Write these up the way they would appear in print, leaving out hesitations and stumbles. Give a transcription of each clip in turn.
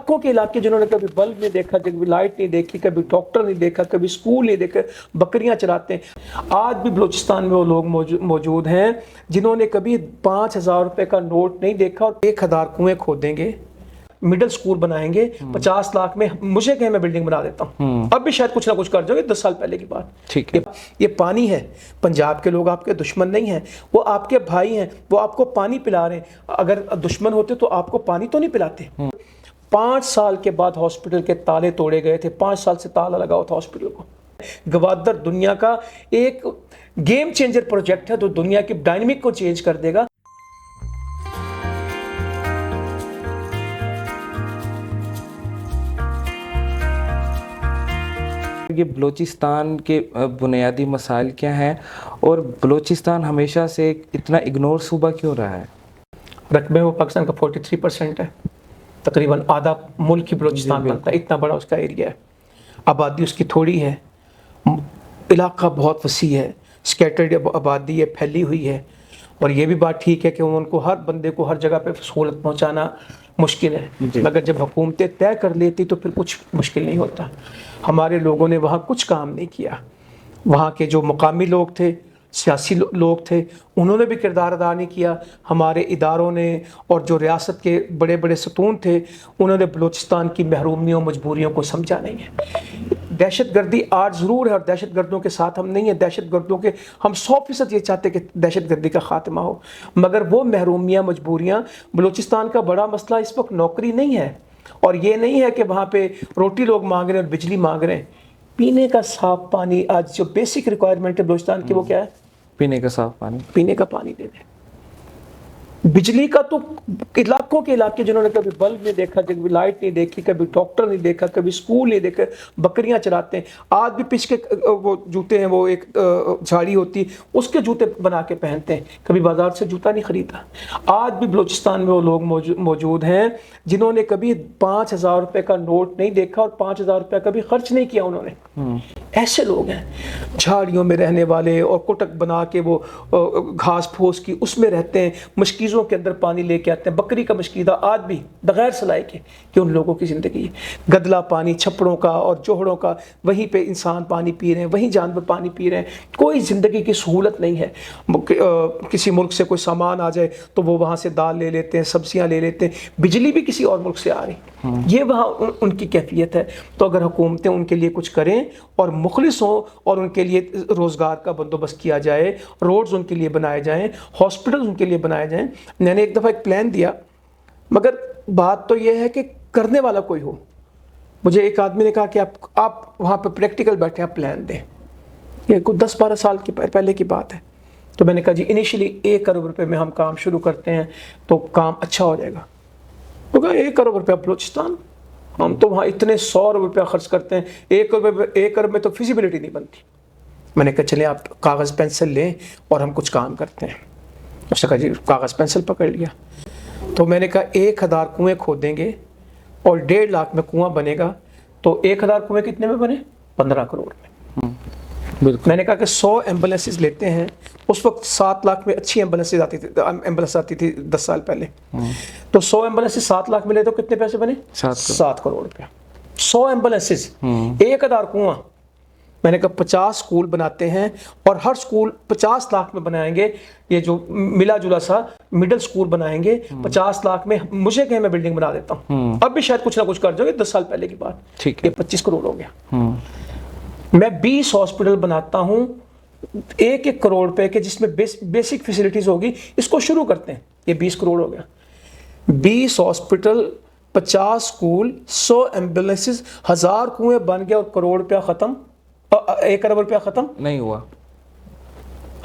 علاقوں کے علاقے جنہوں نے کبھی بلب نہیں دیکھا، کبھی لائٹ نہیں دیکھی، کبھی ڈاکٹر نہیں دیکھا، کبھی اسکول نہیں دیکھا، بکریاں چراتے ہیں. آج بھی بلوچستان میں وہ لوگ موجود ہیں جنہوں نے کبھی 5,000 روپے کا نوٹ نہیں دیکھا اور 1,000 کنویں کھودیں گے، مڈل سکول بنائیں گے 50 لاکھ میں. مجھے کہ میں بلڈنگ بنا دیتا ہوں، اب بھی شاید کچھ نہ کچھ کر جاؤ. 10 سال پہلے کی بات. ٹھیک ہے. یہ پانی ہے. پنجاب کے لوگ آپ کے دشمن نہیں ہیں، وہ آپ کے بھائی ہیں، وہ آپ کو پانی پلا رہے ہیں. اگر دشمن ہوتے تو آپ کو پانی تو نہیں پلاتے. 5 سال کے بعد ہاسپٹل کے تالے توڑے گئے تھے. 5 سال سے تالا لگا ہوا تھا ہاسپٹل کو. گوادر دنیا کا ایک گیم چینجر پروجیکٹ ہے جو دنیا کی ڈائنمک کو چینج کر دے گا. یہ بلوچستان کے بنیادی مسائل کیا ہیں اور بلوچستان ہمیشہ سے اتنا اگنور صوبہ کیوں رہا ہے؟ رقبے وہ پاکستان کا 43% ہے. تقریباً آدھا ملک ہی بلوچستان بنتا ہے، اتنا بڑا اس کا ایریا ہے. آبادی اس کی تھوڑی ہے، علاقہ بہت وسیع ہے، سکیٹرڈ آبادی ہے، پھیلی ہوئی ہے. اور یہ بھی بات ٹھیک ہے کہ ان کو ہر بندے کو ہر جگہ پہ سہولت پہنچانا مشکل ہے، مگر جب حکومتیں طے کر لیتی تو پھر کچھ مشکل نہیں ہوتا. ہمارے لوگوں نے وہاں کچھ کام نہیں کیا. وہاں کے جو مقامی لوگ تھے، سیاسی لوگ تھے، انہوں نے بھی کردار ادا نہیں کیا. ہمارے اداروں نے اور جو ریاست کے بڑے بڑے ستون تھے انہوں نے بلوچستان کی محرومیوں مجبوریوں کو سمجھا نہیں ہے. دہشت گردی آج ضرور ہے اور دہشت گردوں کے ساتھ ہم نہیں ہیں. دہشت گردوں کے ہم 100% یہ چاہتے کہ دہشت گردی کا خاتمہ ہو، مگر وہ محرومیاں مجبوریاں. بلوچستان کا بڑا مسئلہ اس وقت نوکری نہیں ہے، اور یہ نہیں ہے کہ وہاں پہ روٹی لوگ مانگ رہے ہیں اور بجلی مانگ رہے ہیں. پینے کا صاف پانی آج جو بیسک ریکوائرمنٹ ہے بلوچستان کی وہ کیا ہے؟ پینے کا صاف پانی. پینے کا پانی دے دیں. بجلی کا تو علاقوں کے علاقے جنہوں نے کبھی بلب نہیں دیکھا، کبھی لائٹ نہیں دیکھی، کبھی ڈاکٹر نہیں دیکھا، کبھی اسکول نہیں دیکھا، بکریاں چراتے ہیں. آج بھی پچ کے وہ جوتے ہیں، وہ ایک جھاڑی ہوتی ہے اس کے جوتے بنا کے پہنتے ہیں، کبھی بازار سے جوتا نہیں خریدا. آج بھی بلوچستان میں وہ لوگ موجود ہیں جنہوں نے کبھی 5,000 روپے کا نوٹ نہیں دیکھا اور 5,000 روپے کبھی خرچ نہیں کیا انہوں نے. ایسے لوگ ہیں جھاڑیوں میں رہنے والے، اور کٹک بنا کے وہ گھاس پھوس کی اس میں رہتے ہیں، مشکیزوں کے اندر پانی لے کے آتے ہیں. بکری کا مشکیزہ آج بھی بغیر سلائی کے کہ ان لوگوں کی زندگی ہے. گدلا پانی چھپڑوں کا اور جوہڑوں کا، وہیں پہ انسان پانی پی رہے ہیں، وہیں جانور پانی پی رہے ہیں. کوئی زندگی کی سہولت نہیں ہے. کسی ملک سے کوئی سامان آ جائے تو وہ وہاں سے دال لے لیتے ہیں، سبزیاں لے لیتے ہیں. بجلی بھی کسی اور ملک سے آ رہی، یہ وہاں ان کی کیفیت ہے. تو اگر حکومتیں ان کے لیے کچھ کریں اور مخلص ہوں اور ان کے لیے روزگار کا بندوبست کیا جائے، روڈز ان کے لیے بنائے جائیں، ہاسپٹلز ان کے لیے بنائے جائیں. میں نے ایک دفعہ ایک پلان دیا، مگر بات تو یہ ہے کہ کرنے والا کوئی ہو. مجھے ایک آدمی نے کہا کہ آپ وہاں پہ پریکٹیکل بیٹھے آپ پلان دیں. یہ کچھ 10-12 سال کی پہلے کی بات ہے. تو میں نے کہا جی انیشلی 1 کروڑ روپے میں ہم کام شروع کرتے ہیں تو کام اچھا ہو جائے گا. وہ کہا 1 کروڑ روپے بلوچستان، ہم تو وہاں اتنے 100 روپے خرچ کرتے ہیں، 1 کروڑ میں تو فیزیبلٹی نہیں بنتی. میں نے کہا چلیں آپ کاغذ پینسل لیں اور ہم کچھ کام کرتے ہیں. اس نے کہا جی کاغذ پینسل پکڑ لیا. تو میں نے کہا 1,000 کنویں کھودیں گے اور 1.5 لاکھ میں کنواں بنے گا. تو 1,000 کنویں کتنے میں بنے؟ 15 کروڑ میں. میں نے کہا کہ 100 ایمبولینسز لیتے ہیں. اس وقت 7 لاکھ میں اچھی ایمبولینس آتی تھی 10 سال پہلے. تو 100 ایمبولینسز 7 لاکھ میں لے تو کتنے پیسے بنے؟ 7 کروڑ روپے. 100 ایمبولینسز، 1,000 کنواں. میں نے کہا 50 سکول بناتے ہیں اور ہر سکول 50 لاکھ میں بنائیں گے. یہ جو ملا جلا سا مڈل سکول بنائیں گے 50 لاکھ میں. مجھے کہ میں بلڈنگ بنا دیتا ہوں، اب بھی شاید کچھ نہ کچھ کر جاؤ. 10 سال پہلے کی بات. یہ 25 کروڑ ہو گیا. میں 20 ہاسپٹل بناتا ہوں 1 کروڑ روپے کے، جس میں بیسک فیسلٹیز ہوگی. اس کو شروع کرتے ہیں. یہ 20 کروڑ ہو گیا. 20 ہاسپٹل، 50 سکول، 100 ایمبولینسز، 1000 کنویں بن گیا اور کروڑ روپیہ ختم. 1 کروڑ روپیہ ختم نہیں ہوا.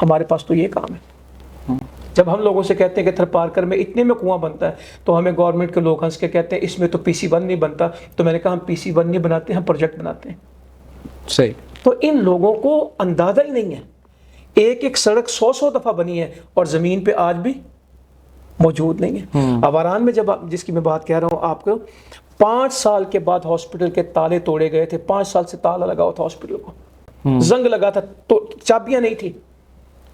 ہمارے پاس تو یہ کام ہے. جب ہم لوگوں سے کہتے ہیں کہ تھر پارکر میں اتنے میں کنواں بنتا ہے تو ہمیں گورنمنٹ کے لوگ ہنس کے کہتے ہیں اس میں تو PC1 نہیں بنتا. تو میں نے کہا ہم PC1 نہیں بناتے، ہم پروجیکٹ بناتے ہیں. صحیح. تو ان لوگوں کو اندازہ ہی نہیں ہے. ایک سڑک 100 دفعہ بنی ہے اور زمین پہ آج بھی موجود نہیں ہے. آواران میں جس کی میں بات کہہ رہا ہوں آپ کو، 5 سال کے بعد ہاسپٹل کے تالے توڑے گئے تھے. 5 سال سے تالا لگا ہوا تھا ہاسپٹل کو، زنگ لگا تھا تو چابیاں نہیں تھی.